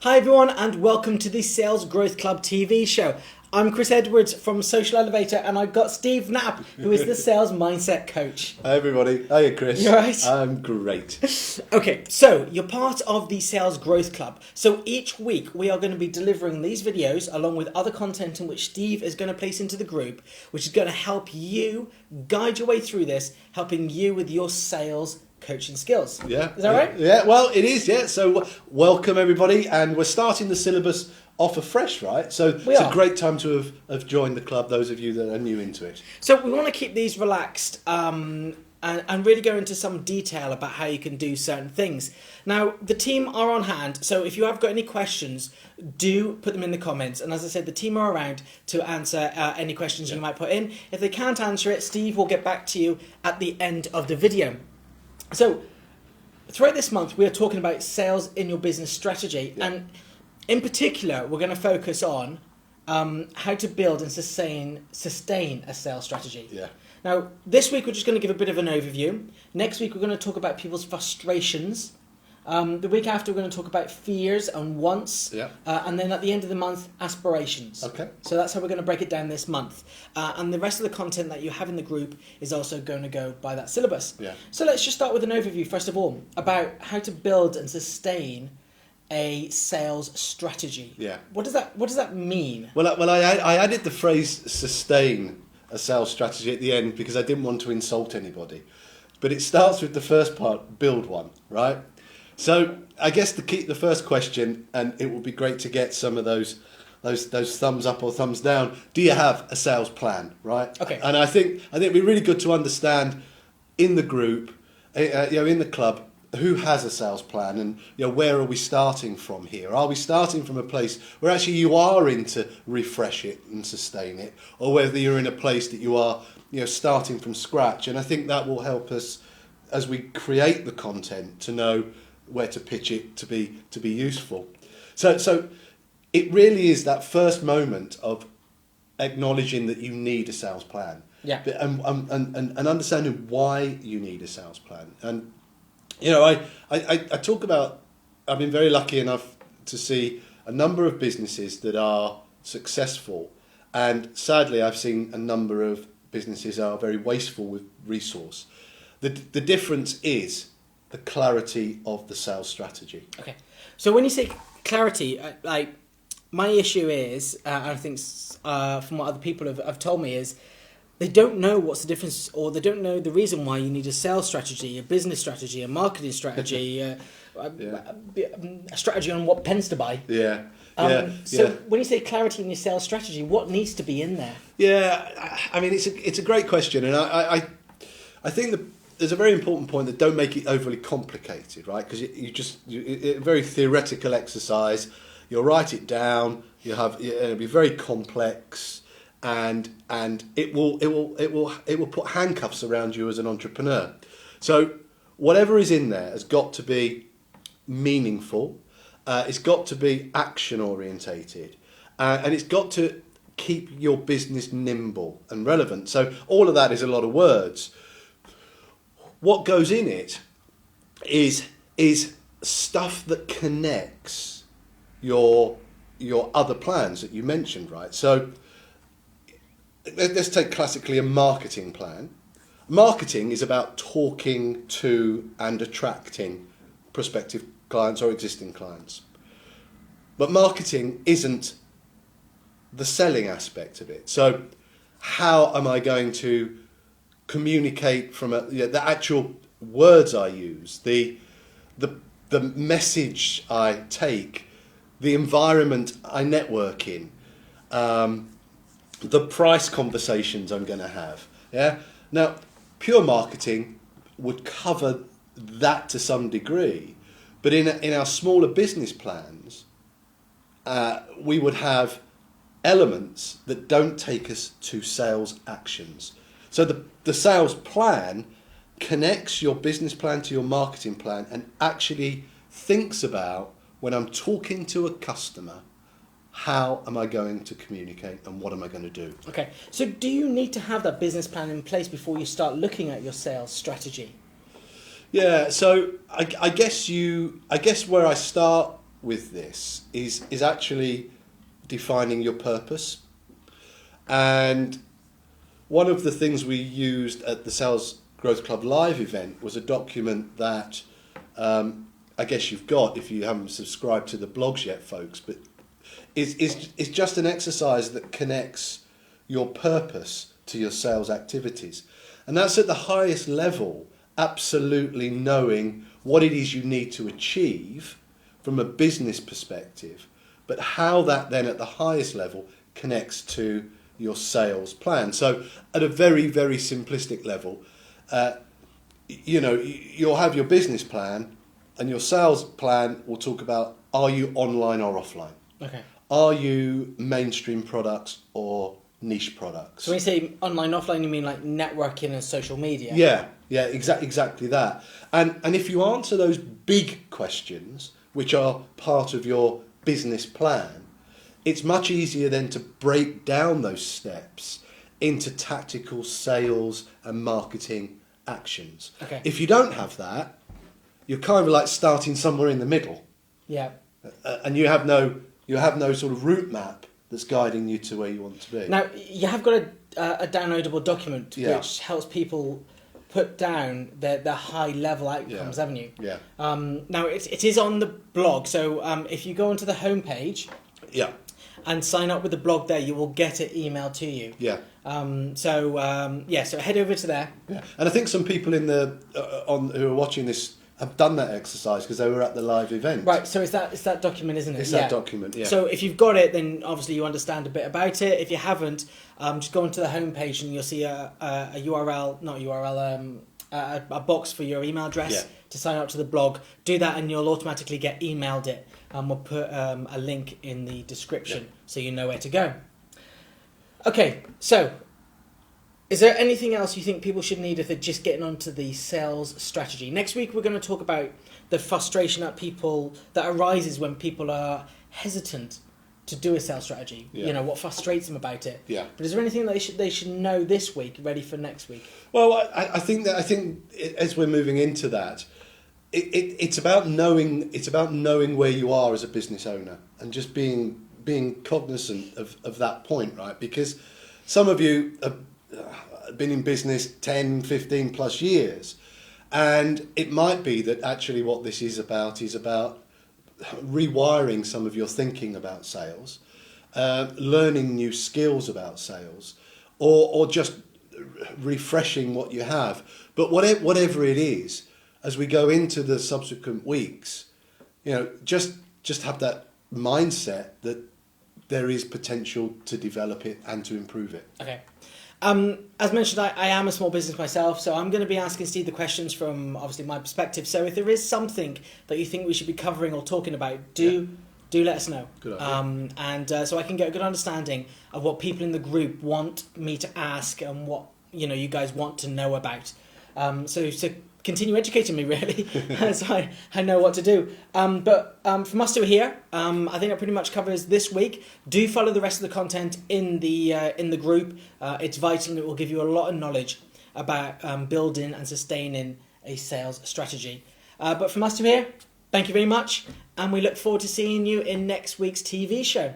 Hi everyone and welcome to the Sales Growth Club TV show. I'm Chris Edwards from Social Elevator and I've got Steve Knapp, who is the Sales Mindset Coach. Hi everybody. Hiya Chris. You alright? I'm great. Okay, so you're part of the Sales Growth Club. So each week we are going to be delivering these videos along with other content in which Steve is going to place into the group, which is going to help you guide your way through this, helping you with your sales coaching skills. Yeah. Is that right? Yeah, well it is, yeah. So welcome everybody, and we're starting the syllabus off afresh, right? So it's a great time to have joined the club, those of you that are new into it. So we want to keep these relaxed and really go into some detail about how you can do certain things. Now, the team are on hand, so if you have got any questions, do put them in the comments. And as I said, the team are around to answer any questions you might put in. If they can't answer it, Steve will get back to you at the end of the video. So throughout this month, we are talking about sales in your business strategy. Yeah. And in particular, we're going to focus on how to build and sustain a sales strategy. Yeah. Now, this week we're just going to give a bit of an overview. Next week we're going to talk about people's frustrations. The week after we're going to talk about fears and wants. Yeah. And then at the end of the month, aspirations. Okay. So that's how we're going to break it down this month. And the rest of the content that you have in the group is also going to go by that syllabus. Yeah. So let's just start with an overview, first of all, about how to build and sustain a sales strategy. Yeah. What does that mean? Well, I added the phrase sustain a sales strategy at the end because I didn't want to insult anybody. But it starts with the first part, build one, right? So I guess the first question, and it would be great to get some of those thumbs up or thumbs down. Do you have a sales plan, right? Okay. And I think it'd be really good to understand in the group, in the club, who has a sales plan, and where are we starting from here? Are we starting from a place where actually you are into refresh it and sustain it, or whether you're in a place that you are starting from scratch? And I think that will help us as we create the content to know where to pitch it to be useful. So it really is that first moment of acknowledging that you need a sales plan. Yeah. And understanding why you need a sales plan. And I talk about, I've been very lucky enough to see a number of businesses that are successful, and sadly I've seen a number of businesses are very wasteful with resource. The difference is the clarity of the sales strategy. Okay, so when you say clarity, my issue is, I think from what other people have told me, is they don't know what's the difference, or they don't know the reason why you need a sales strategy, a business strategy, a marketing strategy, a strategy on what pens to buy. Yeah. So when you say clarity in your sales strategy, what needs to be in there? Yeah, I mean it's a great question, and I think there's a very important point that don't make it overly complicated, right? Because it's a very theoretical exercise. You'll write it down. It'll be very complex. And it will put handcuffs around you as an entrepreneur. So whatever is in there has got to be meaningful. It's got to be action orientated, and it's got to keep your business nimble and relevant. So all of that is a lot of words. What goes in it is stuff that connects your other plans that you mentioned, right? So let's take classically a marketing plan. Marketing is about talking to and attracting prospective clients or existing clients. But marketing isn't the selling aspect of it. So how am I going to communicate from the actual words I use, the message I take, the environment I network in, the price conversations I'm going to have. Yeah. Now, pure marketing would cover that to some degree, but in our smaller business plans, we would have elements that don't take us to sales actions. So the sales plan connects your business plan to your marketing plan and actually thinks about, when I'm talking to a customer, how am I going to communicate and what am I going to do? Okay, so do you need to have that business plan in place before you start looking at your sales strategy? Yeah, so I guess where I start with this is actually defining your purpose. And one of the things we used at the Sales Growth Club Live event was a document that I guess you've got if you haven't subscribed to the blogs yet, folks, but it's just an exercise that connects your purpose to your sales activities. And that's at the highest level, absolutely knowing what it is you need to achieve from a business perspective, but how that then at the highest level connects to your sales plan. So at a very, very simplistic level, you'll have your business plan, and your sales plan will talk about, are you online or offline? Okay. Are you mainstream products or niche products? So when you say online, offline, you mean like networking and social media? Yeah, exactly that. And if you answer those big questions, which are part of your business plan, it's much easier then to break down those steps into tactical sales and marketing actions. Okay. If you don't have that, you're kind of like starting somewhere in the middle. Yeah. And you have no sort of route map that's guiding you to where you want to be. Now, you have got a downloadable document Yeah. which helps people put down their high-level outcomes, haven't you? Yeah. Now, it is on the blog, so if you go onto the homepage Yeah. and sign up with the blog there, you will get it emailed to you. Yeah. So head over to there. Yeah. And I think some people in the who are watching this have done that exercise because they were at the live event. Right, so it's that document, isn't it? It's that document, yeah. So if you've got it, then obviously you understand a bit about it. If you haven't, just go onto the homepage and you'll see a box for your email address to sign up to the blog. Do that and you'll automatically get emailed it. And we'll put a link in the description so you know where to go. Okay, so is there anything else you think people should need if they're just getting onto the sales strategy? Next week, we're going to talk about the frustration that arises when people are hesitant to do a sales strategy. Yeah. You know, what frustrates them about it. Yeah. But is there anything that they should know this week, ready for next week? Well, I think as we're moving into that, it's about knowing where you are as a business owner and just being cognizant of that point, right? Because some of you have been in business 10, 15 plus years, and it might be that actually what this is about rewiring some of your thinking about sales, learning new skills about sales, or just refreshing what you have. But whatever it is, as we go into the subsequent weeks, just have that mindset that there is potential to develop it and to improve it. Okay. As mentioned, I am a small business myself, so I'm going to be asking Steve the questions from obviously my perspective. So if there is something that you think we should be covering or talking about, do let us know. Good idea. So I can get a good understanding of what people in the group want me to ask and what you guys want to know about. So continue educating me, really, so I know what to do. But from us two here, I think that pretty much covers this week. Do follow the rest of the content in the group. It's vital, and it will give you a lot of knowledge about building and sustaining a sales strategy. But from us two here, thank you very much, and we look forward to seeing you in next week's TV show.